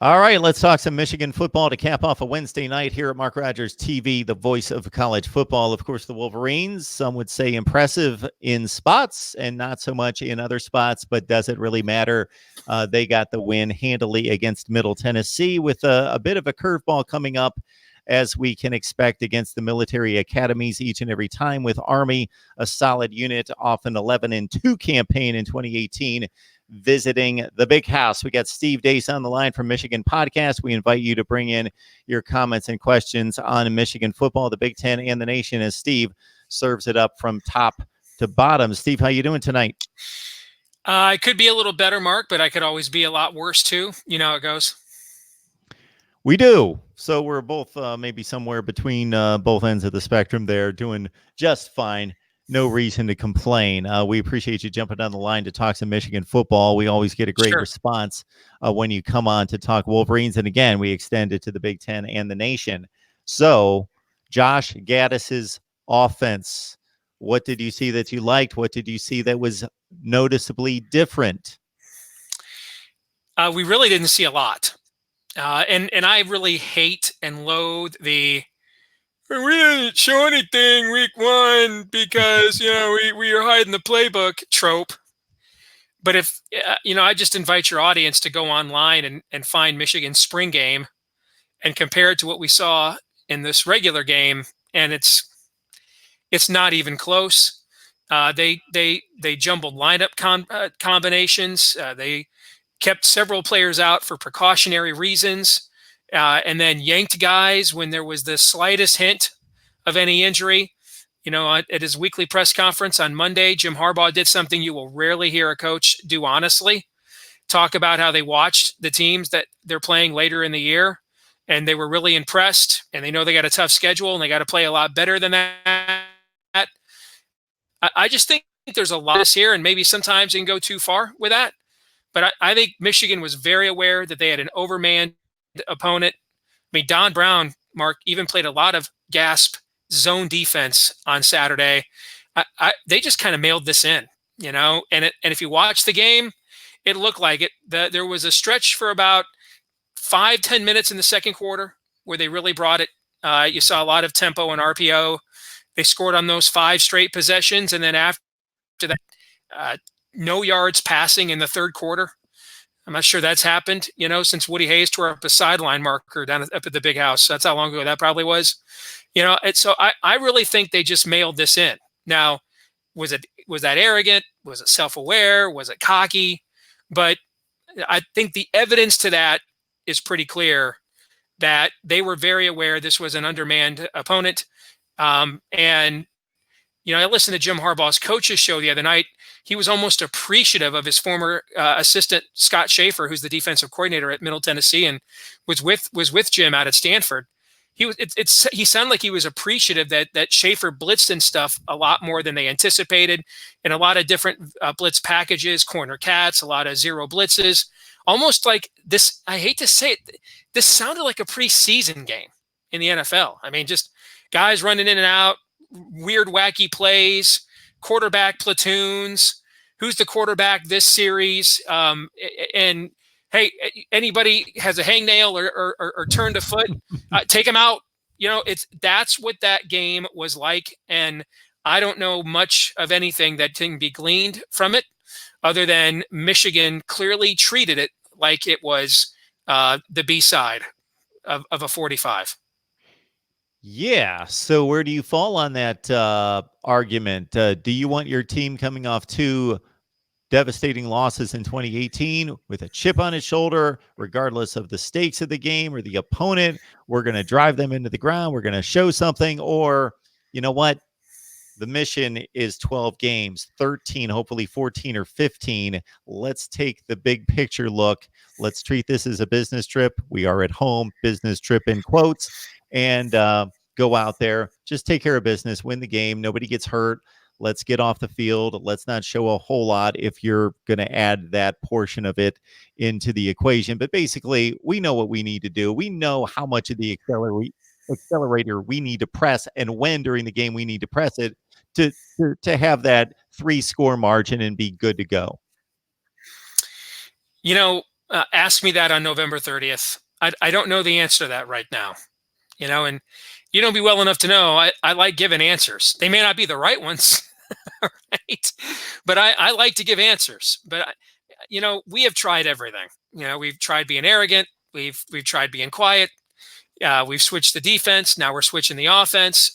All right, let's talk some Michigan football to cap off a Wednesday night here at Mark Rogers TV, the voice of college football. Of course, the Wolverines, some would say impressive in spots and not so much in other spots, but does it really matter? They got the win handily against Middle Tennessee with a bit of a curveball coming up, as we can expect against the military academies each and every time, with Army, a solid unit off an 11-2 campaign in 2018, visiting the big house. We got Steve Dace on the line from Michigan Podcast. We invite you to bring in your comments and questions on Michigan football, the Big Ten, and the nation, as Steve serves it up from top to bottom. Steve, how you doing tonight? I could be a little better, Mark, but I could always be a lot worse too. You know how it goes. We do. So we're both maybe somewhere between both ends of the spectrum there, doing just fine. No reason to complain. We appreciate you jumping on the line to talk some Michigan football. We always get a great response when you come on to talk Wolverines. And again, we extend it to the Big Ten and the nation. So Josh Gaddis's offense, what did you see that you liked? What did you see that was noticeably different? We really didn't see a lot. And I really hate and loathe the we didn't show anything week one because, we are hiding the playbook trope. But if, I just invite your audience to go online and find Michigan's spring game and compare it to what we saw in this regular game. And it's not even close. They jumbled lineup combinations. They kept several players out for precautionary reasons, and then yanked guys when there was the slightest hint of any injury. At his weekly press conference on Monday, Jim Harbaugh did something you will rarely hear a coach do honestly. Talk about how they watched the teams that they're playing later in the year, and they were really impressed, and they know they got a tough schedule, and they got to play a lot better than that. I just think there's a lot here, and maybe sometimes you can go too far with that. But I think Michigan was very aware that they had an overmanned opponent. I mean, Don Brown, Mark, even played a lot of gasp zone defense on Saturday. They just kind of mailed this in, And if you watch the game, it looked like it. There was a stretch for about 5-10 minutes in the second quarter where they really brought it. You saw a lot of tempo and RPO. They scored on those 5 straight possessions, and then after that, no yards passing in the third quarter. I'm not sure that's happened, since Woody Hayes tore up a sideline marker down up at the big house. That's how long ago that probably was. So I really think they just mailed this in. Now, was that arrogant? Was it self-aware? Was it cocky? But I think the evidence to that is pretty clear that they were very aware this was an undermanned opponent. And I listened to Jim Harbaugh's coaches show the other night. He was almost appreciative of his former assistant, Scott Schaefer, who's the defensive coordinator at Middle Tennessee and was with Jim out at Stanford. He sounded like he was appreciative that Schaefer blitzed and stuff a lot more than they anticipated, and a lot of different blitz packages, corner cats, a lot of zero blitzes. Almost like this, I hate to say it, this sounded like a preseason game in the NFL. I mean, just guys running in and out, weird, wacky plays, quarterback platoons. Who's the quarterback this series? And hey, anybody has a hangnail or turned a foot, take them out. That's what that game was like. And I don't know much of anything that can be gleaned from it other than Michigan clearly treated it like it was the B-side of a 45. Yeah. So where do you fall on that argument? Do you want your team coming off 2 devastating losses in 2018 with a chip on his shoulder, regardless of the stakes of the game or the opponent? We're going to drive them into the ground. We're going to show something. Or, you know what? The mission is 12 games, 13, hopefully 14 or 15. Let's take the big picture look. Let's treat this as a business trip. We are at home, business trip in quotes, and go out there, just take care of business, win the game. Nobody gets hurt. Let's get off the field. Let's not show a whole lot if you're going to add that portion of it into the equation. But basically, we know what we need to do. We know how much of the accelerator we need to press and when during the game we need to press it to have that 3-score margin and be good to go. Ask me that on November 30th. I don't know the answer to that right now. And you know me well enough to know I like giving answers. They may not be the right ones, right? But I like to give answers. But we have tried everything. We've tried being arrogant. We've tried being quiet. We've switched the defense. Now we're switching the offense.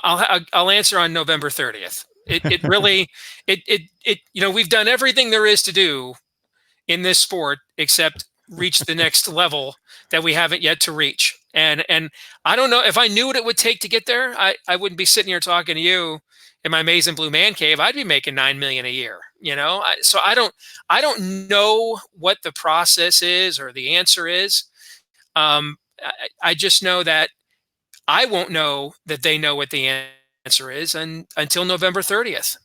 I'll answer on November 30th. It really we've done everything there is to do in this sport except reach the next level that we haven't yet to reach. And I don't know if I knew what it would take to get there, I wouldn't be sitting here talking to you in my maize and blue man cave. I'd be making $9 million a year, so I don't know what the process is or the answer is. I just know that I won't know that they know what the answer is until November 30th.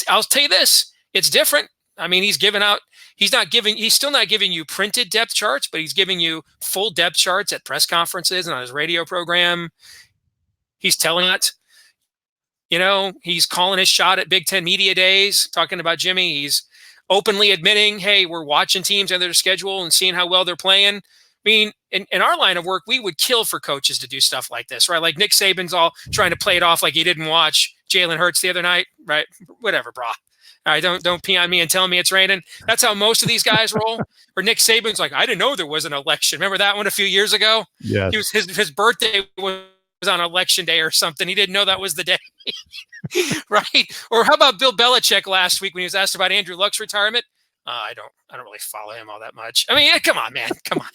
I'll tell you this, it's different. I mean, he's still not giving you printed depth charts, but he's giving you full depth charts at press conferences and on his radio program. He's telling it, he's calling his shot at Big Ten media days, talking about Jimmy. He's openly admitting, hey, we're watching teams and their schedule and seeing how well they're playing. I mean, in our line of work, we would kill for coaches to do stuff like this, right? Like Nick Saban's all trying to play it off like he didn't watch Jalen Hurts the other night, right? Whatever, brah. All right, don't pee on me and tell me it's raining. That's how most of these guys roll. Or Nick Saban's like, I didn't know there was an election. Remember that one a few years ago? Yeah. His birthday was on election day or something. He didn't know that was the day. Right? Or how about Bill Belichick last week when he was asked about Andrew Luck's retirement? I don't really follow him all that much. I mean, come on, man. Come on.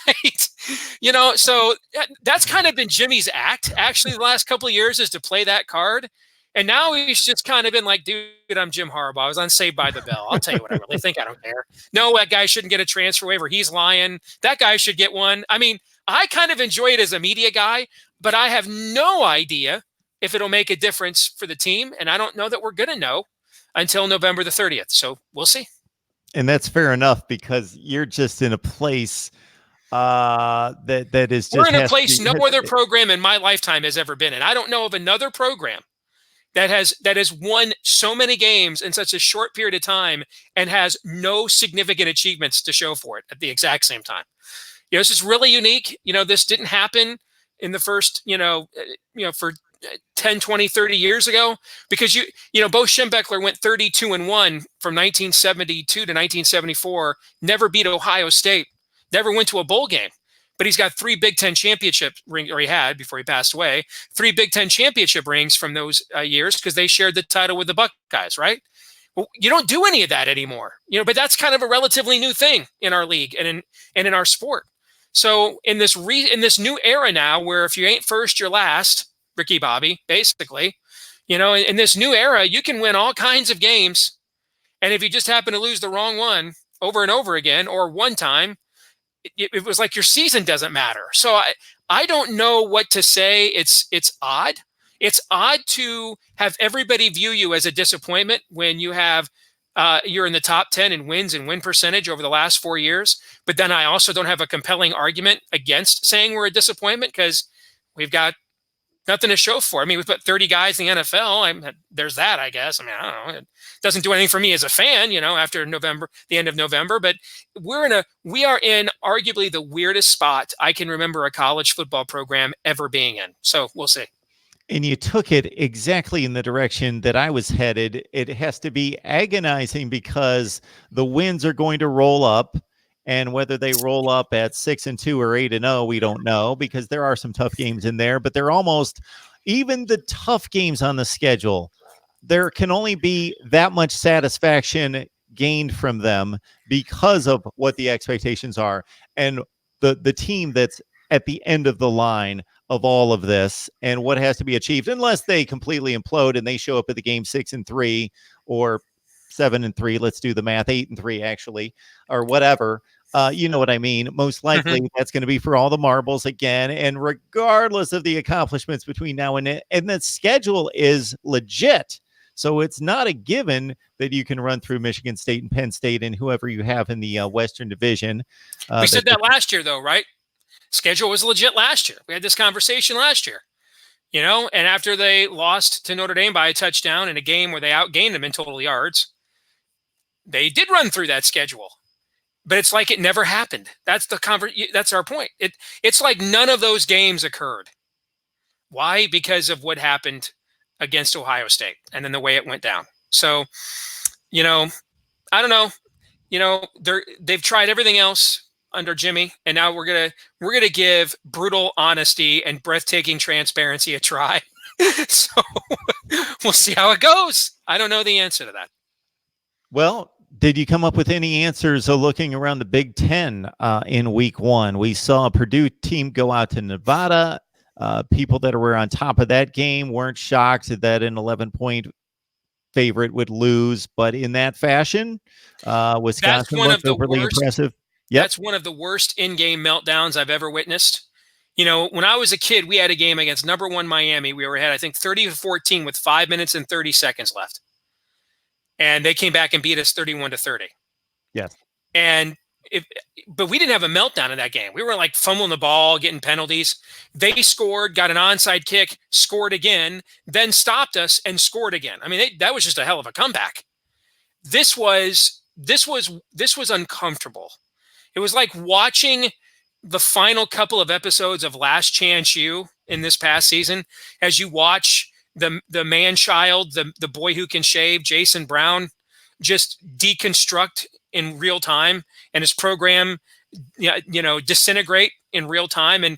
Right? So that's kind of been Jimmy's act, actually, the last couple of years, is to play that card. And now he's just kind of been like, dude, I'm Jim Harbaugh. I was on Saved by the Bell. I'll tell you what I really think. I don't care. No, that guy shouldn't get a transfer waiver. He's lying. That guy should get one. I mean, I kind of enjoy it as a media guy, but I have no idea if it'll make a difference for the team. And I don't know that we're going to know until November the 30th. So we'll see. And that's fair enough, because you're just in a place that is just, we're in a place no other program in my lifetime has ever been in. I don't know of another program that has won so many games in such a short period of time and has no significant achievements to show for it at the exact same time. This is really unique. This didn't happen in the first, for 10, 20, 30 years ago, because Bo Schembechler went 32-1 from 1972 to 1974, never beat Ohio State, never went to a bowl game. But he's got 3 Big Ten championship rings, or he had before he passed away, 3 Big Ten championship rings from those years, because they shared the title with the Buckeyes, right? Well, you don't do any of that anymore, but that's kind of a relatively new thing in our league and in our sport. So in this new era now, where if you ain't first, you're last, Ricky Bobby, basically, in this new era, you can win all kinds of games. And if you just happen to lose the wrong one over and over again, or one time, it was like your season doesn't matter. So I don't know what to say. It's odd. It's odd to have everybody view you as a disappointment when you have you're in the top 10 in wins and win percentage over the last 4 years. But then I also don't have a compelling argument against saying we're a disappointment, because we've got nothing to show for. I mean, we put 30 guys in the NFL. There's that, I guess. I mean, I don't know. It doesn't do anything for me as a fan, after November, the end of November. But we are in arguably the weirdest spot I can remember a college football program ever being in. So we'll see. And you took it exactly in the direction that I was headed. It has to be agonizing, because the wins are going to roll up. And whether they roll up at 6-2 or 8-0, we don't know, because there are some tough games in there. But they're almost, even the tough games on the schedule, there can only be that much satisfaction gained from them because of what the expectations are. And the team that's at the end of the line of all of this and what has to be achieved, unless they completely implode and they show up at the game 6-3 or 7-3. Let's do the math, 8-3 actually, or whatever. You know what I mean? Most likely that's going to be for all the marbles again. And regardless of the accomplishments between now and then, and the schedule is legit. So it's not a given that you can run through Michigan State and Penn State and whoever you have in the Western Division. We said that last year, though, right? Schedule was legit last year. We had this conversation last year, and after they lost to Notre Dame by a touchdown in a game where they outgained them in total yards, They did run through that schedule, but it's like it never happened. That's our point. It's like none of those games occurred. Why? Because of what happened against Ohio State and then the way it went down. So, I don't know. They've tried everything else under Jimmy, and now we're gonna give brutal honesty and breathtaking transparency a try. So we'll see how it goes. I don't know the answer to that. Well, did you come up with any answers looking around the Big Ten in week one? We saw a Purdue team go out to Nevada. People that were on top of that game weren't shocked that an 11-point favorite would lose, but in that fashion, Wisconsin looked overly impressive. Yep. That's one of the worst in-game meltdowns I've ever witnessed. When I was a kid, we had a game against number 1 Miami. We were ahead, I think, 30-14 with 5 minutes and 30 seconds left. And they came back and beat us 31-30. Yes. But we didn't have a meltdown in that game. We were like fumbling the ball, getting penalties. They scored, got an onside kick, scored again, then stopped us and scored again. I mean, that was just a hell of a comeback. This was uncomfortable. It was like watching the final couple of episodes of Last Chance U in this past season, as you watch the man-child, the boy who can shave, Jason Brown, just deconstruct in real time, and his program, disintegrate in real time, and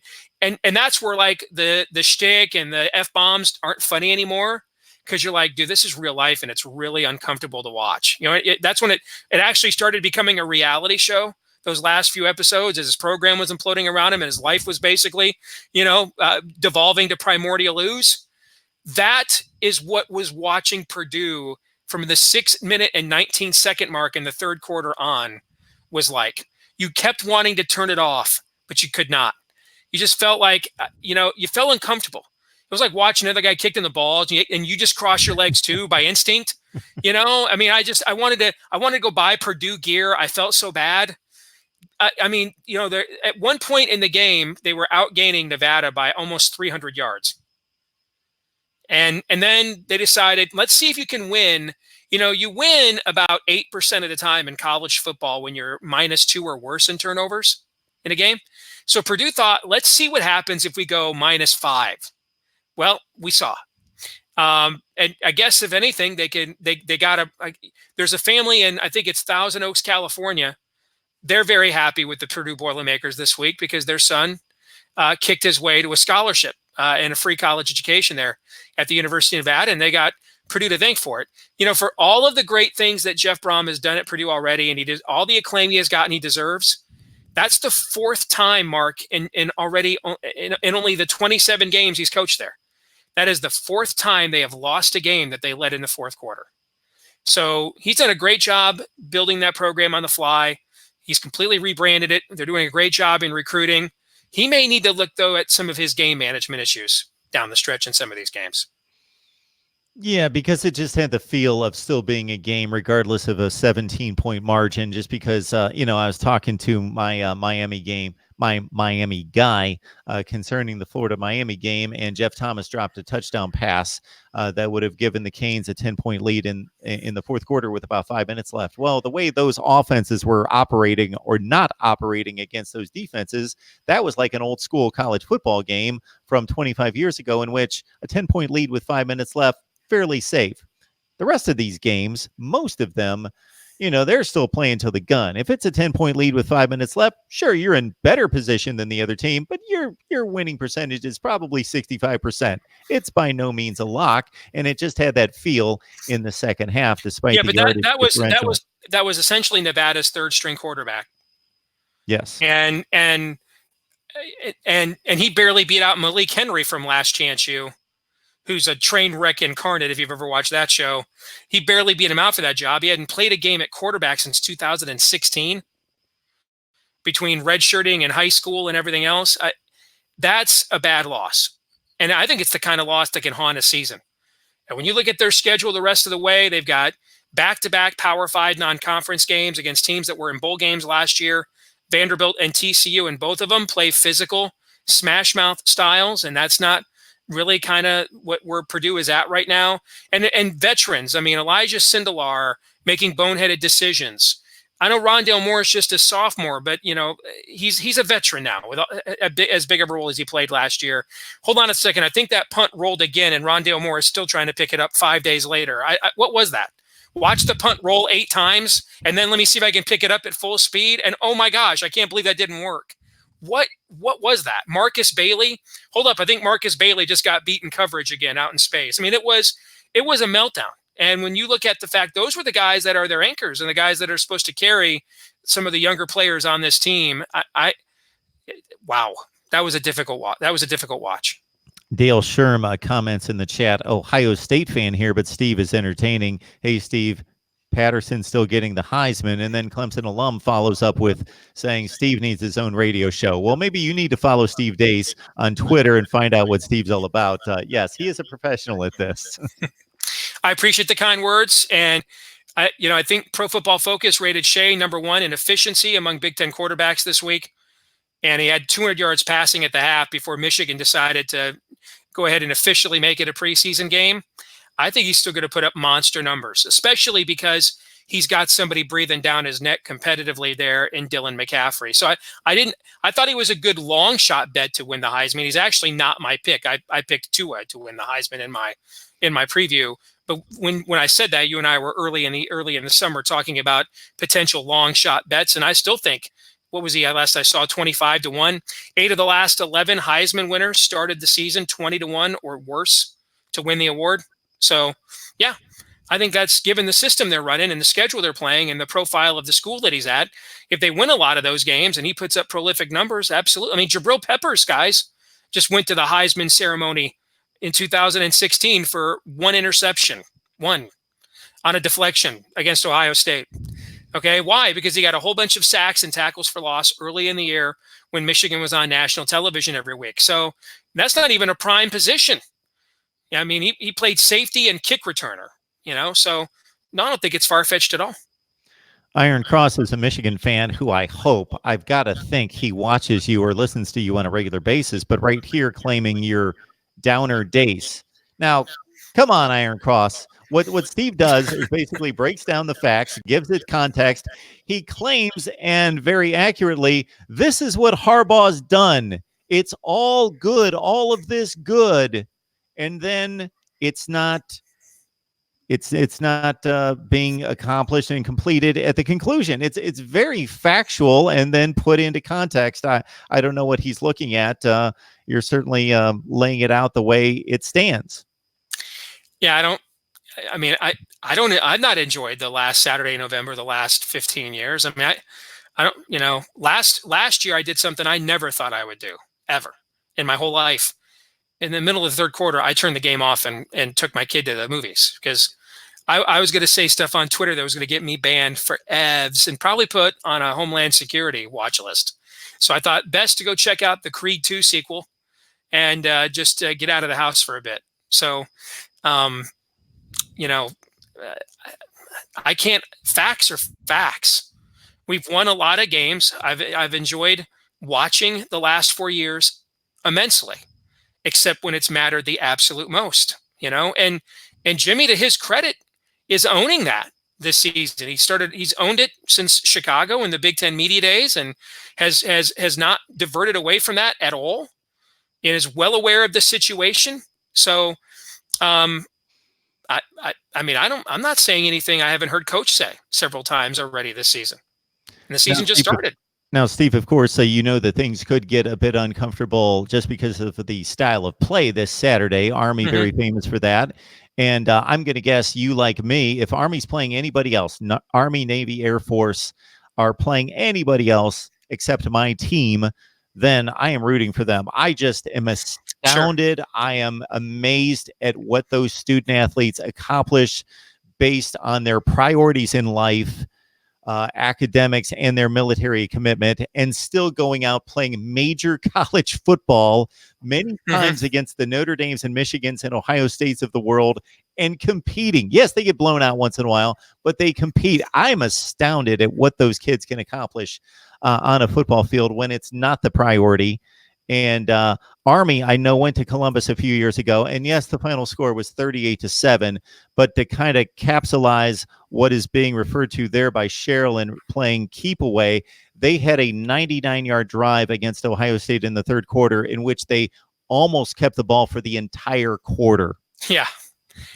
that's where like the shtick and the F-bombs aren't funny anymore, because you're like, dude, this is real life, and it's really uncomfortable to watch. That's when it actually started becoming a reality show. Those last few episodes, as his program was imploding around him, and his life was basically, devolving to primordial ooze. That is what was watching Purdue from the 6-minute and 19-second mark in the third quarter on was like. You kept wanting to turn it off, but you could not. You just felt like, you felt uncomfortable. It was like watching another guy kick in the balls, and you just cross your legs too by instinct. I mean, I wanted to go buy Purdue gear. I felt so bad. I mean, at one point in the game, they were outgaining Nevada by almost 300 yards. And then they decided, let's see if you can win. You win about 8% of the time in college football when you're -2 or worse in turnovers in a game. So Purdue thought, let's see what happens if we go -5. Well, we saw. And I guess if anything, they got there's a family in, I think it's Thousand Oaks, California. They're very happy with the Purdue Boilermakers this week because their son kicked his way to a scholarship and a free college education there at the University of Nevada, and they got Purdue to thank for it. For all of the great things that Jeff Brom has done at Purdue already, and he did all the acclaim he has gotten, he deserves. That's the 4th time, Mark, in only the 27 games he's coached there. That is the 4th time they have lost a game that they led in the fourth quarter. So he's done a great job building that program on the fly. He's completely rebranded it. They're doing a great job in recruiting. He may need to look, though, at some of his game management issues down the stretch in some of these games. Yeah, because it just had the feel of still being a game, regardless of a 17-point margin. Just because, I was talking to my Miami guy concerning the Florida-Miami game, and Jeff Thomas dropped a touchdown pass that would have given the Canes a 10-point lead in the fourth quarter with about 5 minutes left. Well, the way those offenses were operating or not operating against those defenses, that was like an old school college football game from 25 years ago, in which a 10-point lead with 5 minutes left, fairly safe. The rest of these games, most of them, they're still playing till the gun. If it's a 10-point lead with 5 minutes left, sure, you're in better position than the other team, but your winning percentage is probably 65%. It's by no means a lock, and it just had that feel in the second half, despite the yardage differential. That was essentially Nevada's third-string quarterback. Yes, and he barely beat out Malik Henry from Last Chance U, who's a train wreck incarnate, if you've ever watched that show. He barely beat him out for that job. He hadn't played a game at quarterback since 2016, between redshirting and high school and everything else. That's a bad loss. And I think it's the kind of loss that can haunt a season. And when you look at their schedule the rest of the way, they've got back-to-back Power 5 non-conference games against teams that were in bowl games last year. Vanderbilt and TCU, and both of them play physical, smash-mouth styles, and that's not really kind of where Purdue is at right now. And veterans, I mean, Elijah Sindelar, making boneheaded decisions. I know Rondale Moore is just a sophomore, but he's a veteran now with as big of a role as he played last year. Hold on a second. I think that punt rolled again, and Rondale Moore is still trying to pick it up 5 days later. What was that? Watch the punt roll 8 times, and then let me see if I can pick it up at full speed. And oh my gosh, I can't believe that didn't work. What was that? Marcus Bailey? Hold up. I think Marcus Bailey just got beaten coverage again out in space. I mean, it was a meltdown. And when you look at the fact, those were the guys that are their anchors and the guys that are supposed to carry some of the younger players on this team. Wow, that was a difficult watch. Dale Sherm comments in the chat, Ohio State fan here, but Steve is entertaining. Hey, Steve, Patterson's still getting the Heisman. And then Clemson alum follows up with saying Steve needs his own radio show. Well, maybe you need to follow Steve Dace on Twitter and find out what Steve's all about. Yes, he is a professional at this. I appreciate the kind words. And I think Pro Football Focus rated Shea #1 in efficiency among Big Ten quarterbacks this week. And he had 200 yards passing at the half before Michigan decided to go ahead and officially make it a preseason game. I think he's still going to put up monster numbers, especially because he's got somebody breathing down his neck competitively there in Dylan McCaffrey. So I thought he was a good long shot bet to win the Heisman. He's actually not my pick. I picked Tua to win the Heisman in my preview. But when I said that, you and I were early in the summer talking about potential long shot bets, and I still think, what was he at last I saw, 25-1? 8 of the last 11 Heisman winners started the season 20-1 or worse to win the award. So, yeah, I think that's, given the system they're running and the schedule they're playing and the profile of the school that he's at, if they win a lot of those games and he puts up prolific numbers, absolutely. I mean, Jabril Peppers, guys, just went to the Heisman ceremony in 2016 for 1 interception, on a deflection against Ohio State. Okay, why? Because he got a whole bunch of sacks and tackles for loss early in the year when Michigan was on national television every week. So that's not even a prime position. I mean, he played safety and kick returner, so no, I don't think it's far-fetched at all. Iron Cross is a Michigan fan who I've got to think he watches you or listens to you on a regular basis, but right here claiming you're downer Dace. Now, come on, Iron Cross. What Steve does is basically breaks down the facts, gives it context. He claims, and very accurately, this is what Harbaugh's done. It's all good, all of this good, and then it's not being accomplished and completed at the conclusion. It's very factual and then put into context. I don't know what he's looking at. You're certainly laying it out the way it stands. Yeah, I've not enjoyed the last Saturday in November, the last 15 years. I mean, I don't, last year I did something I never thought I would do ever in my whole life. In the middle of the third quarter, I turned the game off and took my kid to the movies because I was going to say stuff on Twitter that was going to get me banned for EVs and probably put on a Homeland Security watch list. So I thought best to go check out the Creed 2 sequel and just get out of the house for a bit. So, I can't. Facts are facts. We've won a lot of games. I've enjoyed watching the last 4 years immensely, except when it's mattered the absolute most. And Jimmy, to his credit, is owning that this season. He's owned it since Chicago in the Big Ten media days and has not diverted away from that at all and is well aware of the situation. So, I'm not saying anything I haven't heard Coach say several times already this season. And the season just started. Now, Steve, of course, that things could get a bit uncomfortable just because of the style of play this Saturday. Army, very famous for that. And I'm going to guess you, like me, if Army's playing anybody else, Army, Navy, Air Force are playing anybody else except my team, then I am rooting for them. I just am astounded. Sure. I am amazed at what those student athletes accomplish based on their priorities in life, academics, and their military commitment, and still going out playing major college football many times against the Notre Dames and Michigans and Ohio States of the world and competing. Yes, they get blown out once in a while, but they compete. I'm astounded at what those kids can accomplish on a football field when it's not the priority. And Army, I know, went to Columbus a few years ago, and yes, the final score was 38-7. But to kind of capsulize what is being referred to there by Sherilyn playing keep away, they had a 99-yard drive against Ohio State in the third quarter, in which they almost kept the ball for the entire quarter. Yeah,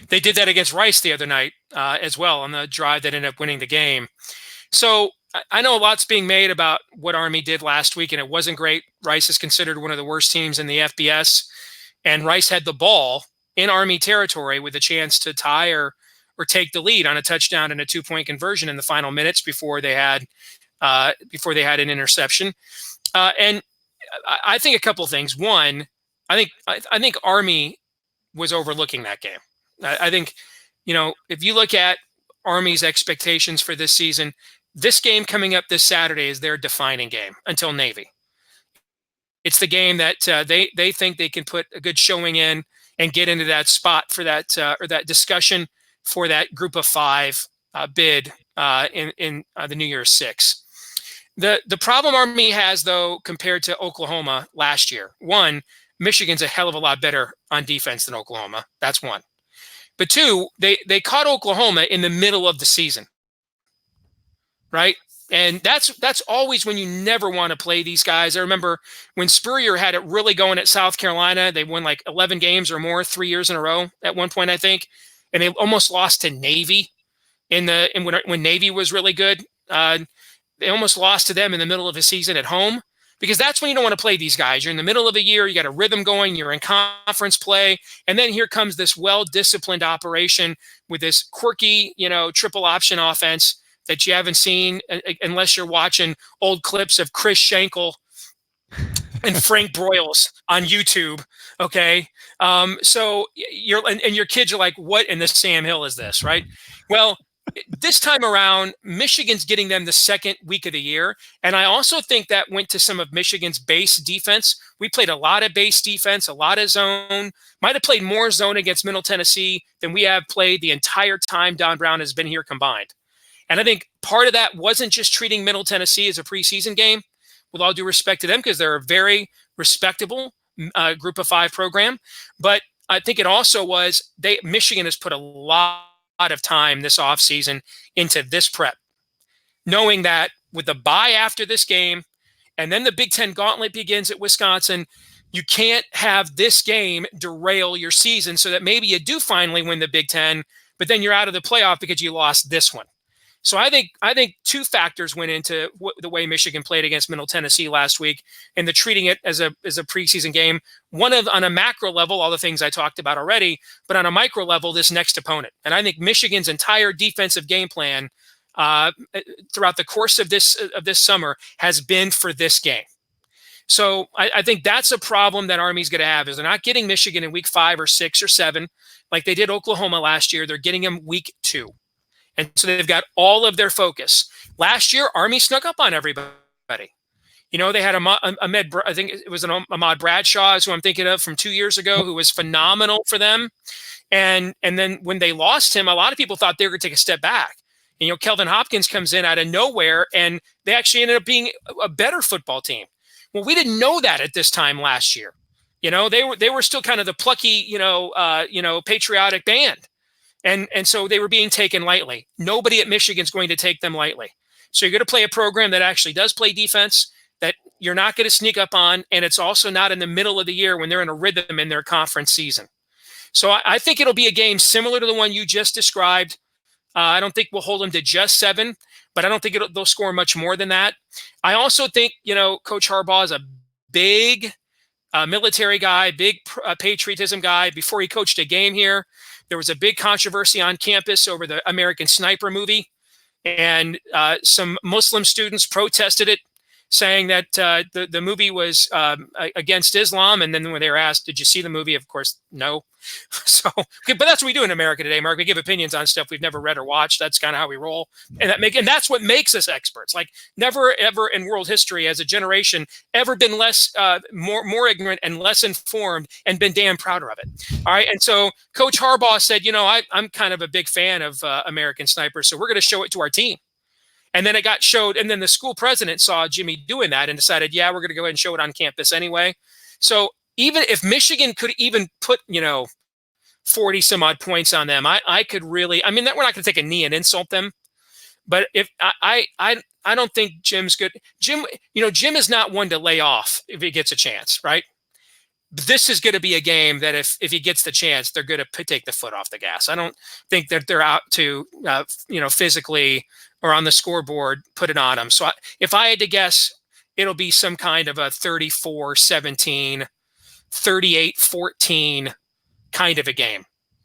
they did that against Rice the other night as well on the drive that ended up winning the game. So I know a lot's being made about what Army did last week, and it wasn't great. Rice is considered one of the worst teams in the FBS, and Rice had the ball in Army territory with a chance to tie or take the lead on a touchdown and a 2-point conversion in the final minutes before they had an interception. And I think a couple things. One, I think Army was overlooking that game. I think, if you look at Army's expectations for this season, this game coming up this Saturday is their defining game until Navy. It's the game that they think they can put a good showing in and get into that spot for that or that discussion for that group of 5 bid in the New Year's 6. The problem Army has, though, compared to Oklahoma last year, one, Michigan's a hell of a lot better on defense than Oklahoma. That's one. But two, they caught Oklahoma in the middle of the season, right? And that's always when you never want to play these guys. I remember when Spurrier had it really going at South Carolina. They won like 11 games or more 3 years in a row at one point, I think. And they almost lost to Navy when Navy was really good. They almost lost to them in the middle of a season at home, because that's when you don't want to play these guys. You're in the middle of a year, you got a rhythm going, you're in conference play, and then here comes this well-disciplined operation with this quirky, triple option offense that you haven't seen unless you're watching old clips of Chris Schenkel and Frank Broyles on YouTube. Okay. So your kids are like, what in the Sam Hill is this? Right. Well, this time around, Michigan's getting them the second week of the year. And I also think that went to some of Michigan's base defense. We played a lot of base defense, a lot of zone, might have played more zone against Middle Tennessee than we have played the entire time Don Brown has been here combined. And I think part of that wasn't just treating Middle Tennessee as a preseason game, with all due respect to them, because they're a very respectable group of 5 program. But I think it also was Michigan has put a lot of time this offseason into this prep, knowing that with the bye after this game, and then the Big Ten gauntlet begins at Wisconsin, you can't have this game derail your season so that maybe you do finally win the Big Ten, but then you're out of the playoff because you lost this one. So I think 2 factors went into the way Michigan played against Middle Tennessee last week, and the treating it as a preseason game. On a macro level, all the things I talked about already, but on a micro level, this next opponent. And I think Michigan's entire defensive game plan throughout the course of this summer has been for this game. So I think that's a problem that Army's going to have, is they're not getting Michigan in week 5 or 6 or 7 like they did Oklahoma last year. They're getting them week 2. And so they've got all of their focus. Last year, Army snuck up on everybody. They had I think it was an Ahmad Bradshaw, is who I'm thinking of from 2 years ago, who was phenomenal for them. And then when they lost him, a lot of people thought they were going to take a step back. And, Kelvin Hopkins comes in out of nowhere, and they actually ended up being a better football team. Well, we didn't know that at this time last year. They were still kind of the plucky, patriotic band. And so they were being taken lightly. Nobody at Michigan's going to take them lightly. So you're going to play a program that actually does play defense, that you're not going to sneak up on, and it's also not in the middle of the year when they're in a rhythm in their conference season. So I think it'll be a game similar to the one you just described. I don't think we'll hold them to just 7, but I don't think they'll score much more than that. I also think, Coach Harbaugh is a big military guy, big patriotism guy. Before he coached a game here, there was a big controversy on campus over the American Sniper movie, and some Muslim students protested it, saying that the movie was against Islam. And then when they were asked, did you see the movie? Of course, no. So, but that's what we do in America today, Mark. We give opinions on stuff we've never read or watched. That's kind of how we roll. And that's what makes us experts. Like, never, ever in world history as a generation ever been more ignorant and less informed, and been damn prouder of it. All right. And so Coach Harbaugh said, I'm kind of a big fan of American Sniper, so we're going to show it to our team. And then it got showed, and then the school president saw Jimmy doing that and decided, yeah, we're going to go ahead and show it on campus anyway. So even if Michigan could even put, 40 some odd points on them, I could really, I mean, that we're not going to take a knee and insult them. But if I don't think Jim's good. Jim is not one to lay off if he gets a chance, right? This is going to be a game that if he gets the chance, they're going to take the foot off the gas. I don't think that they're out to, physically or on the scoreboard put it on him. So if I had to guess, it'll be some kind of a 34-17, 38-14 kind of a game.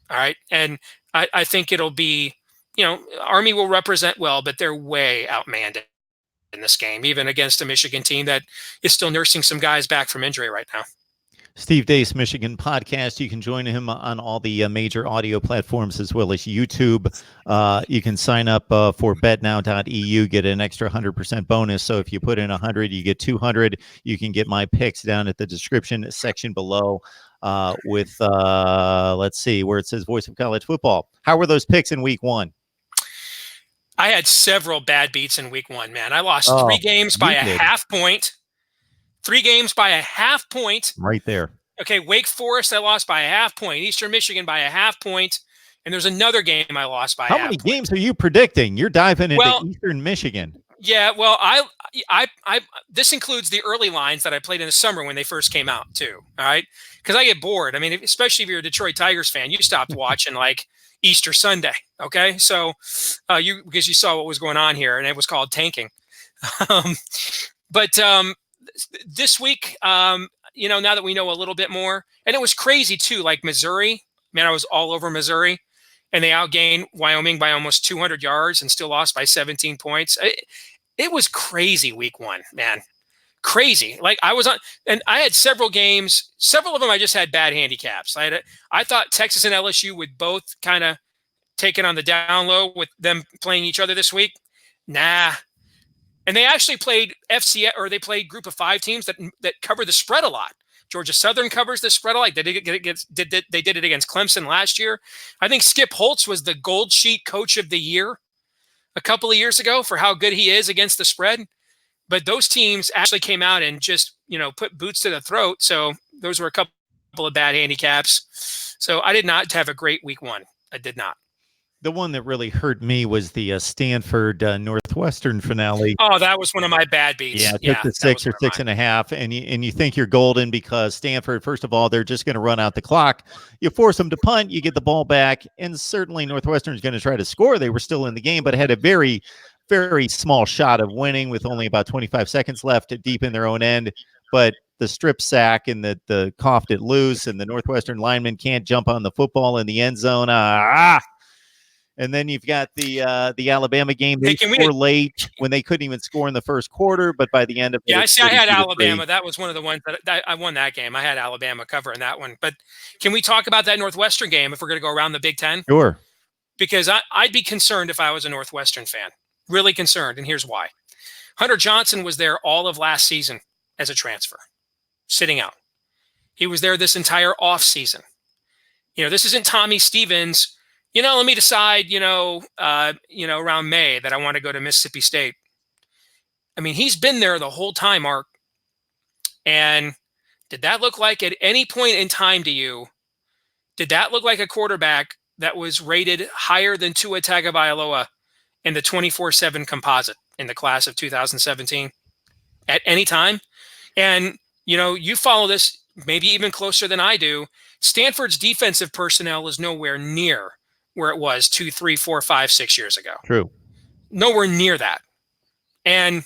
All right. And I think it'll be, Army will represent well, but they're way outmanned in this game, even against a Michigan team that is still nursing some guys back from injury right now. Steve Deace, Michigan Podcast. You can join him on all the major audio platforms as well as YouTube. You can sign up for betnow.eu, get an extra 100% bonus. So if you put in 100, you get 200. You can get my picks down at the description section below with, let's see, where it says Voice of College Football. How were those picks in week one? I had several bad beats in week one, man. I lost 3 games by a half point. 3 games by a half point. Right there. Okay, Wake Forest, I lost by a half point. Eastern Michigan by a half point. And there's another game I lost by a half point. How many games are you predicting? You're diving into Eastern Michigan. Yeah, well, I this includes the early lines that I played in the summer when they first came out too. All right, because I get bored. I mean, especially if you're a Detroit Tigers fan, you stopped watching like Easter Sunday. Okay, so because you saw what was going on here, and it was called tanking. But this week, now that we know a little bit more, and it was crazy too. Like Missouri, man, I was all over Missouri. And they outgained Wyoming by almost 200 yards and still lost by 17 points. It was crazy week one, man. Crazy. Like I was on, and I had several games. Several of them I just had bad handicaps. I thought Texas and LSU would both kind of take it on the down low with them playing each other this week. Nah. And they actually played they played group of 5 teams that cover the spread a lot. Georgia Southern covers the spread a lot. They did it against Clemson last year. I think Skip Holtz was the Gold Sheet Coach of the Year a couple of years ago for how good he is against the spread. But those teams actually came out and just, put boots to the throat. So those were a couple of bad handicaps. So I did not have a great week one. I did not. The one that really hurt me was the Stanford Northwestern finale. Oh, that was one of my bad beats. Yeah, it took the 6 or 6.5, and you think you're golden because Stanford, first of all, they're just going to run out the clock. You force them to punt, you get the ball back, and certainly Northwestern is going to try to score. They were still in the game, but had a very, very small shot of winning with only about 25 seconds left deep in their own end. But the strip sack and the coughed it loose, and the Northwestern lineman can't jump on the football in the end zone. And then you've got the Alabama game. They score late when they couldn't even score in the first quarter, but by the end of it, I had Alabama. That was one of the ones that I won that game. I had Alabama covering that one. But can we talk about that Northwestern game if we're going to go around the Big Ten? Sure. Because I'd be concerned if I was a Northwestern fan. Really concerned, and here's why. Hunter Johnson was there all of last season as a transfer, sitting out. He was there this entire offseason. This isn't Tommy Stevens. Let me decide, around May that I want to go to Mississippi State. I mean, he's been there the whole time, Mark. And did that look like at any point in time to you, did that look like a quarterback that was rated higher than Tua Tagovailoa in the 24/7 composite in the class of 2017 at any time? And, you follow this maybe even closer than I do. Stanford's defensive personnel is nowhere near where it was 2, 3, 4, 5, 6 years ago. True. Nowhere near that. And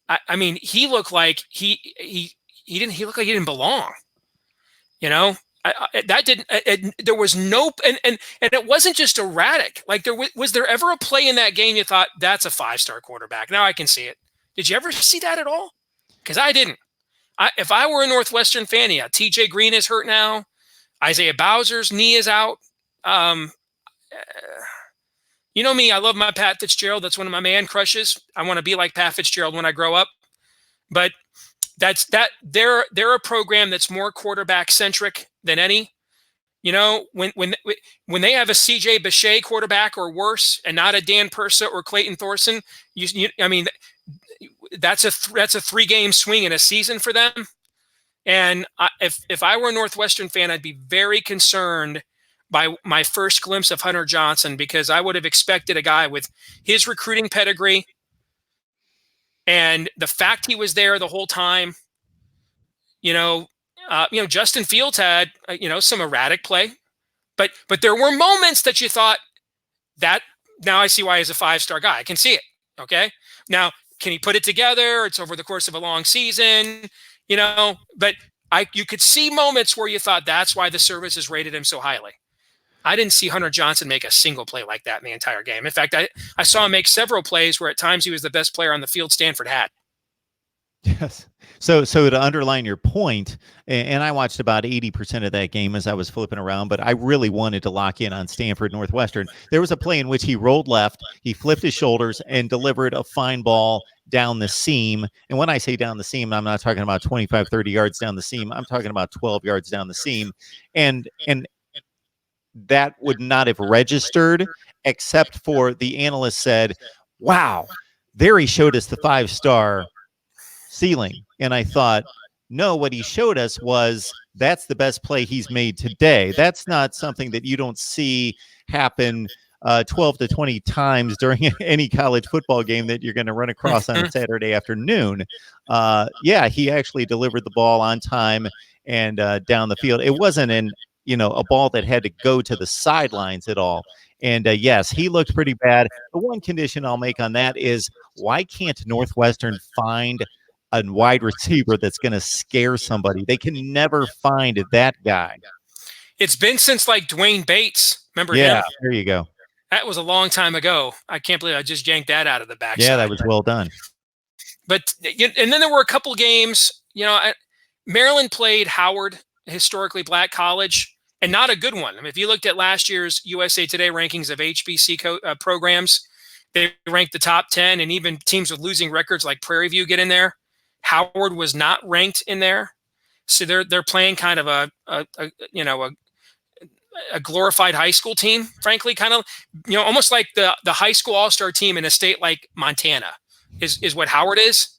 I mean, he looked like he looked like he didn't belong. That didn't. There was no, and it wasn't just erratic. Like was there ever a play in that game you thought that's a 5-star quarterback? Now I can see it. Did you ever see that at all? Because I didn't. If I were a Northwestern fan, yeah, TJ Green is hurt now. Isaiah Bowser's knee is out. You know me, I love my Pat Fitzgerald. That's one of my man crushes. I want to be like Pat Fitzgerald when I grow up. But they're a program that's more quarterback centric than any. When they have a CJ Bechet quarterback or worse, and not a Dan Persa or Clayton Thorson, I mean, that's a 3-game swing in a season for them. And if I were a Northwestern fan, I'd be very concerned by my first glimpse of Hunter Johnson, because I would have expected a guy with his recruiting pedigree and the fact he was there the whole time. Justin Fields had some erratic play, but there were moments that you thought that now I see why he's a 5-star guy. I can see it. Okay, now can he put it together? It's over the course of a long season, but you could see moments where you thought that's why the services rated him so highly. I didn't see Hunter Johnson make a single play like that in the entire game. In fact, I saw him make several plays where at times he was the best player on the field Stanford had. Yes. So to underline your point, and I watched about 80% of that game as I was flipping around, but I really wanted to lock in on Stanford Northwestern. There was a play in which he rolled left, he flipped his shoulders, and delivered a fine ball down the seam. And when I say down the seam, I'm not talking about 25, 30 yards down the seam. I'm talking about 12 yards down the seam. And that would not have registered except for the analyst said, wow, there he showed us the 5-star ceiling. And I thought, no, what he showed us was that's the best play he's made today. That's not something that you don't see happen 12 to 20 times during any college football game that you're going to run across on a Saturday afternoon. Yeah, he actually delivered the ball on time and down the field. It wasn't a ball that had to go to the sidelines at all. And yes, he looked pretty bad. The one condition I'll make on that is, why can't Northwestern find a wide receiver that's going to scare somebody? They can never find that guy. It's been since like Dwayne Bates. Remember him? Yeah, there you go. That was a long time ago. I can't believe I just yanked that out of the backside. Yeah, that was well done. But and then there were a couple games. Maryland played Howard, historically black college, and not a good one. I mean, if you looked at last year's USA Today rankings of HBC programs, they ranked the top 10, and even teams with losing records like Prairie View get in there. Howard was not ranked in there, so they're playing kind of a glorified high school team, frankly, kind of almost like the high school all-star team in a state like Montana is what Howard is.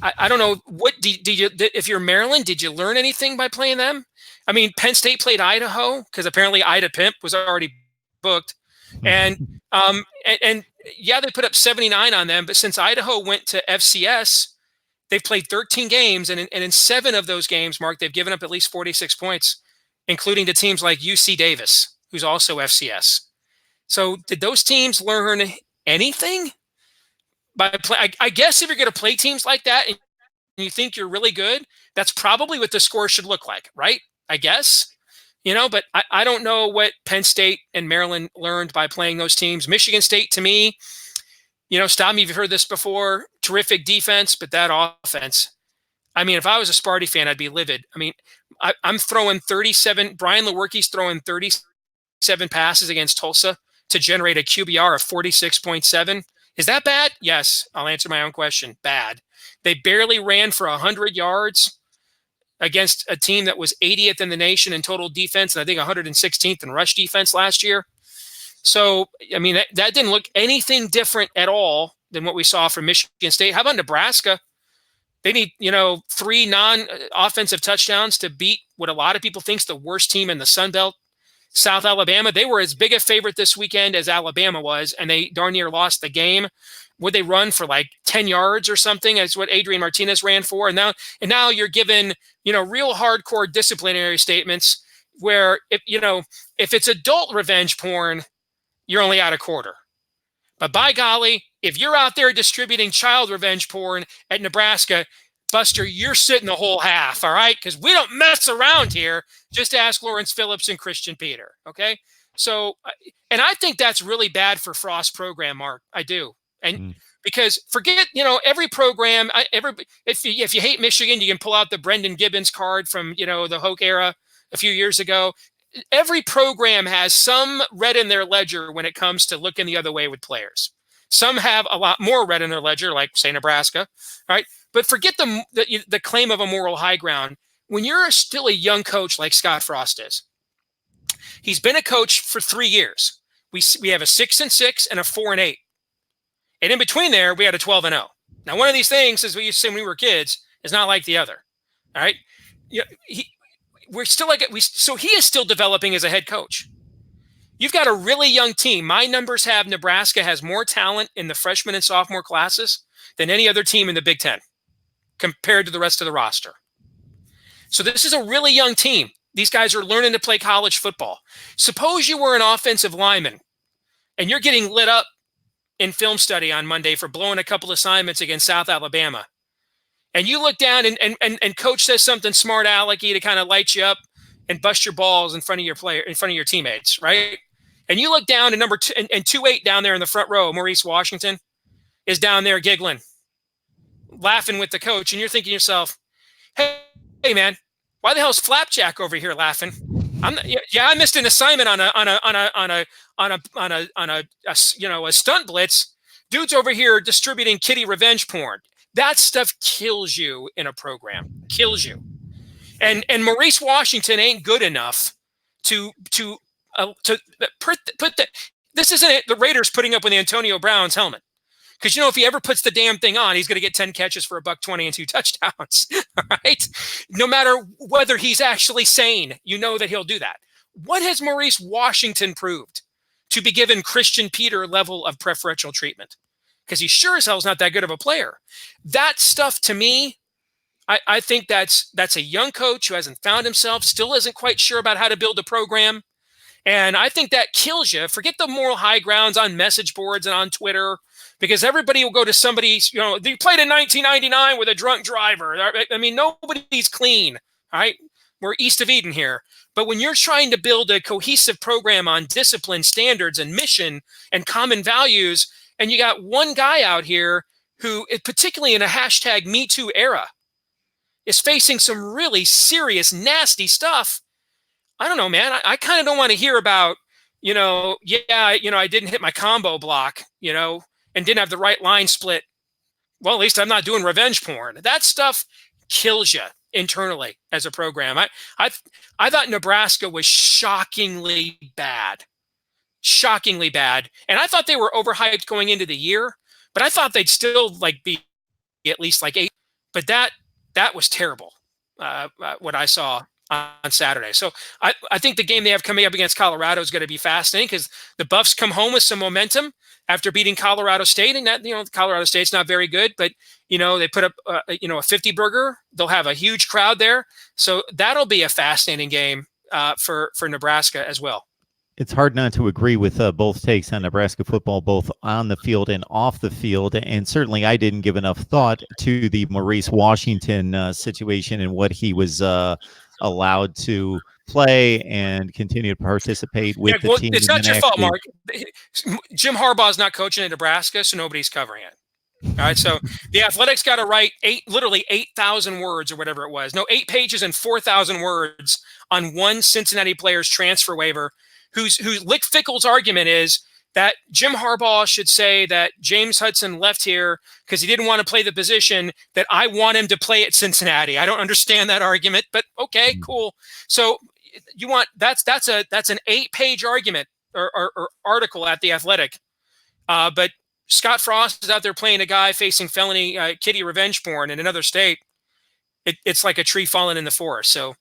I don't know, what did you, if you're Maryland, did you learn anything by playing them? I mean, Penn State played Idaho because apparently Ida Pimp was already booked, and yeah, they put up 79 on them, but since Idaho went to FCS, they've played 13 games, and in 7 of those games, Mark, they've given up at least 46 points, including to teams like UC Davis, who's also FCS. So did those teams learn anything? I guess if you're going to play teams like that and you think you're really good, that's probably what the score should look like, right? I guess. But I don't know what Penn State and Maryland learned by playing those teams. Michigan State, to me, stop me if you've heard this before, terrific defense, but that offense, I mean, if I was a Sparty fan, I'd be livid. I mean, I'm throwing 37, Brian Lewerke's throwing 37 passes against Tulsa to generate a QBR of 46.7. Is that bad? Yes. I'll answer my own question. Bad. They barely ran for 100 yards against a team that was 80th in the nation in total defense, and I think 116th in rush defense last year. So, I mean, that didn't look anything different at all than what we saw from Michigan State. How about Nebraska? They need, 3 non-offensive touchdowns to beat what a lot of people think is the worst team in the Sun Belt, South Alabama. They were as big a favorite this weekend as Alabama was, and they darn near lost the game. Would they run for like 10 yards or something? That's what Adrian Martinez ran for. And now you're given, real hardcore disciplinary statements where if it's adult revenge porn, you're only out a quarter. But by golly, if you're out there distributing child revenge porn at Nebraska, Buster, you're sitting the whole half, all right? Because we don't mess around here. Just ask Lawrence Phillips and Christian Peter, okay? So, and I think that's really bad for Frost's program, Mark. I do. And because forget, every program, if you hate Michigan, you can pull out the Brendan Gibbons card from, the Hoke era a few years ago. Every program has some red in their ledger when it comes to looking the other way with players. Some have a lot more red in their ledger, like, say, Nebraska, right? But forget the claim of a moral high ground. When you're still a young coach like Scott Frost is, He's been a coach for 3 years. We have a 6-6 and a 4-8. And in between there, we had a 12-0. Now, one of these things, as we used to say when we were kids, is not like the other. All right. We're still so he is still developing as a head coach. You've got a really young team. My numbers have Nebraska has more talent in the freshman and sophomore classes than any other team in the Big Ten compared to the rest of the roster. So this is a really young team. These guys are learning to play college football. Suppose you were an offensive lineman and you're getting lit up in film study on Monday for blowing a couple assignments against South Alabama. And you look down and coach says something smart alecky to kind of light you up and bust your balls in front of your teammates, right? And you look down and number 2 and 2-8 down there in the front row, Maurice Washington is down there giggling, laughing with the coach, and you're thinking to yourself, "Hey man, why the hell's Flapjack over here laughing? I missed an assignment on a stunt blitz. Dude's over here distributing kiddie revenge porn. That stuff kills you in a program, kills you. And Maurice Washington ain't good enough to put the. This isn't it, the Raiders putting up with Antonio Brown's helmet. Because, if he ever puts the damn thing on, he's going to get 10 catches for $120 and 2 touchdowns. All right? No matter whether he's actually sane, that he'll do that. What has Maurice Washington proved to be given Christian Peter level of preferential treatment? Because he sure as hell is not that good of a player. That stuff, to me, I think that's a young coach who hasn't found himself, still isn't quite sure about how to build a program. And I think that kills you. Forget the moral high grounds on message boards and on Twitter, because everybody will go to somebody's, you played in 1999 with a drunk driver. I mean, nobody's clean, all right? We're east of Eden here. But when you're trying to build a cohesive program on discipline, standards, and mission and common values, and you got one guy out here who, particularly in a hashtag Me Too era, is facing some really serious, nasty stuff. I don't know, man. I kind of don't want to hear about, I didn't hit my combo block, and didn't have the right line split. Well, at least I'm not doing revenge porn. That stuff kills you internally as a program. I thought Nebraska was shockingly bad. And I thought they were overhyped going into the year, but I thought they'd still be at least 8. But that was terrible, what I saw on Saturday. So I think the game they have coming up against Colorado is going to be fascinating, because the Buffs come home with some momentum after beating Colorado State, and that, Colorado State's not very good, but they put up a 50 burger. They'll have a huge crowd there, so that'll be a fascinating game for Nebraska as well. It's hard not to agree with both takes on Nebraska football, both on the field and off the field. And certainly I didn't give enough thought to the Maurice Washington situation and what he was allowed to play and continue to participate with the team. It's not your fault, Mark. Jim Harbaugh's not coaching in Nebraska, so nobody's covering it. All right, so the Athletics got to write literally 8,000 words or whatever it was. No, 8 pages and 4,000 words on one Cincinnati player's transfer waiver, whose Lick Fickle's argument is that Jim Harbaugh should say that James Hudson left here because he didn't want to play the position that I want him to play at Cincinnati. I don't understand that argument, but okay, cool. So you want that's an 8-page argument or article at The Athletic, but Scott Frost is out there playing a guy facing felony kiddie revenge porn in another state. It's like a tree falling in the forest. So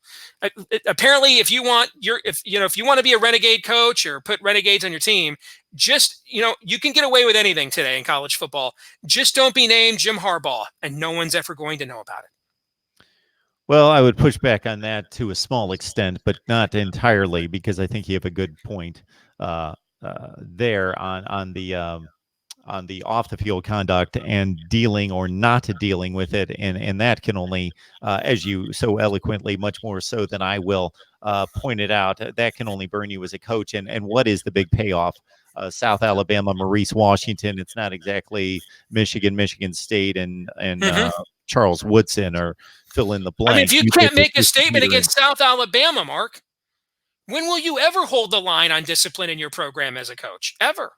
apparently, if you want to be a renegade coach or put renegades on your team, just you can get away with anything today in college football. Just don't be named Jim Harbaugh, and no one's ever going to know about it. Well, I would push back on that to a small extent, but not entirely, because I think you have a good point there on the off the field conduct and dealing or not dealing with it. And that can only, as you so eloquently, much more so than I will, point it out, that can only burn you as a coach. And what is the big payoff? South Alabama, Maurice Washington. It's not exactly Michigan State and Charles Woodson or fill in the blank. I mean, if you can't make a statement against South Alabama, Mark, when will you ever hold the line on discipline in your program as a coach? Ever?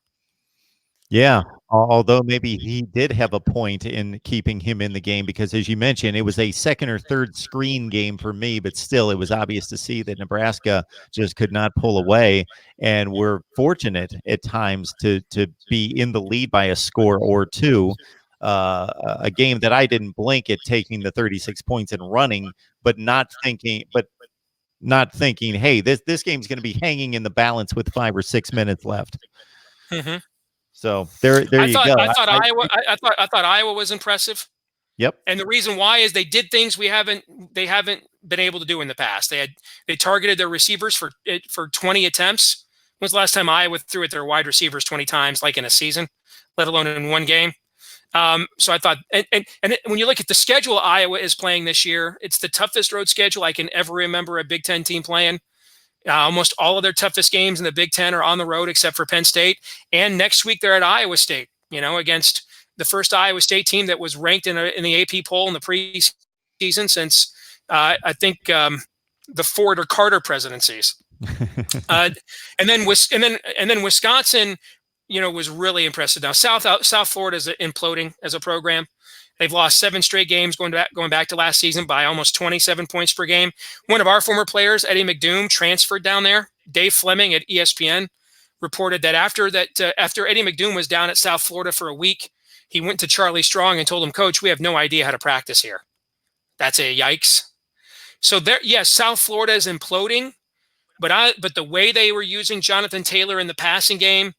Yeah, although maybe he did have a point in keeping him in the game because, as you mentioned, it was a second or third screen game for me, but still, it was obvious to see that Nebraska just could not pull away, and we're fortunate at times to be in the lead by a score or two. A game that I didn't blink at taking the 36 points and running, but not thinking, hey, this game's going to be hanging in the balance with 5 or 6 minutes left. Hmm. So there you go. I thought Iowa was impressive. Yep. And the reason why is they did things they haven't been able to do in the past. They targeted their receivers for 20 attempts. When was the last time Iowa threw at their wide receivers 20 times, like in a season, let alone in one game? So I thought, when you look at the schedule Iowa is playing this year, it's the toughest road schedule I can ever remember a Big Ten team playing. Almost all of their toughest games in the Big Ten are on the road, except for Penn State. And next week they're at Iowa State. Against the first Iowa State team that was ranked in the AP poll in the preseason since I think the Ford or Carter presidencies. And then Wisconsin, was really impressive. Now South Florida is imploding as a program. They've lost 7 straight games going back to last season by almost 27 points per game. One of our former players, Eddie McDoom, transferred down there. Dave Fleming at ESPN reported that after Eddie McDoom was down at South Florida for a week, he went to Charlie Strong and told him, "Coach, we have no idea how to practice here." That's a yikes. So yes, South Florida is imploding, but the way they were using Jonathan Taylor in the passing game.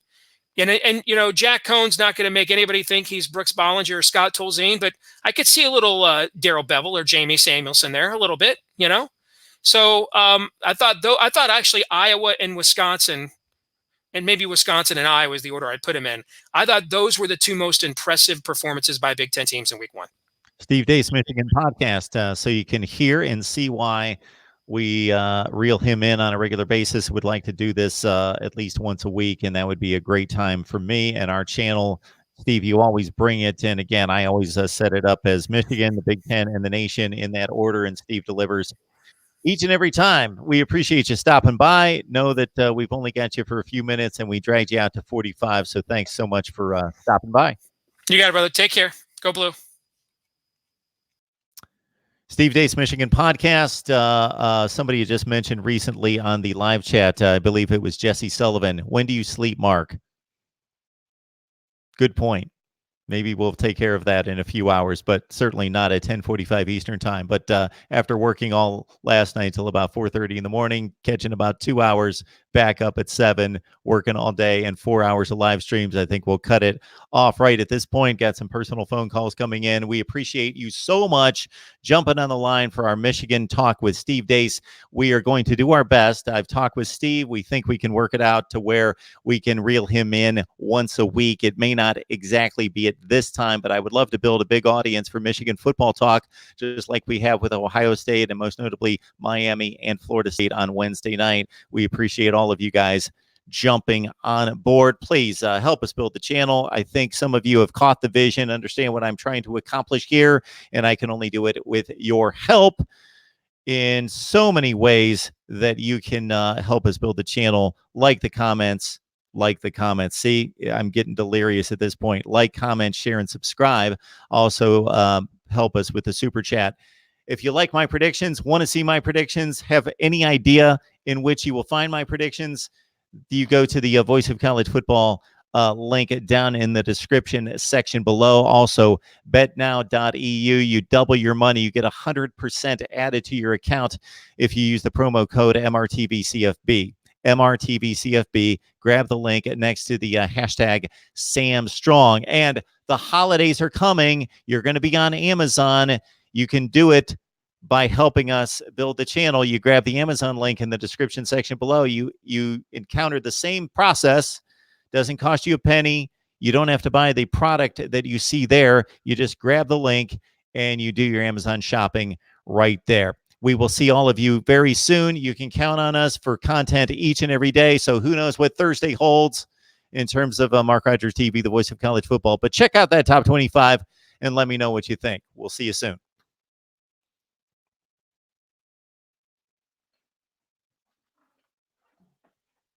And Jack Cohn's not going to make anybody think he's Brooks Bollinger or Scott Tolzien, but I could see a little Darrell Bevel or Jamie Samuelson there a little bit, So I thought actually Iowa and Wisconsin, and maybe Wisconsin and Iowa is the order I'd put them in. I thought those were the 2 most impressive performances by Big Ten teams in week 1. Steve Dace, Michigan podcast, so you can hear and see why we reel him in on a regular basis. Would like to do this at least once a week, and that would be a great time for me and our channel. Steve, you always bring it, and again, I always set it up as Michigan, the Big Ten, and the nation in that order, and Steve delivers each and every time. We appreciate you stopping by. Know that we've only got you for a few minutes, and we dragged you out to 45, so thanks so much for stopping by. You got it, brother. Take care. Go Blue. Steve Dace, Michigan podcast. Somebody just mentioned recently on the live chat, I believe it was Jesse Sullivan. When do you sleep, Mark? Good point. Maybe we'll take care of that in a few hours, but certainly not at 10:45 Eastern time. But after working all last night till about 4:30 in the morning, catching about 2 hours, back up at 7, working all day, and 4 hours of live streams, I think we'll cut it off right at this point. Got some personal phone calls coming in. We appreciate you so much jumping on the line for our Michigan Talk with Steve Dace. We are going to do our best. I've talked with Steve. We think we can work it out to where we can reel him in once a week. It may not exactly be at this time, but I would love to build a big audience for Michigan football talk, just like we have with Ohio State and most notably Miami and Florida State on Wednesday night. We appreciate all of you guys jumping on board. Please help us build the channel. I think some of you have caught the vision, understand what I'm trying to accomplish here, and I can only do it with your help in so many ways that you can help us build the channel. Like the comments. See, I'm getting delirious at this point. Like, comment, share, and subscribe. Also, help us with the super chat. If you like my predictions, want to see my predictions, have any idea in which you will find my predictions, you go to the Voice of College Football link down in the description section below. Also, betnow.eu. You double your money. You get 100% added to your account if you use the promo code MRTVCFB. MRTVCFB. Grab the link next to the hashtag Sam Strong. And the holidays are coming. You're going to be on Amazon. You can do it by helping us build the channel. You grab the Amazon link in the description section below. You encounter the same process. Doesn't cost you a penny. You don't have to buy the product that you see there. You just grab the link and you do your Amazon shopping right there. We will see all of you very soon. You can count on us for content each and every day. So who knows what Thursday holds in terms of Mark Rogers TV, the voice of college football. But check out that top 25 and let me know what you think. We'll see you soon.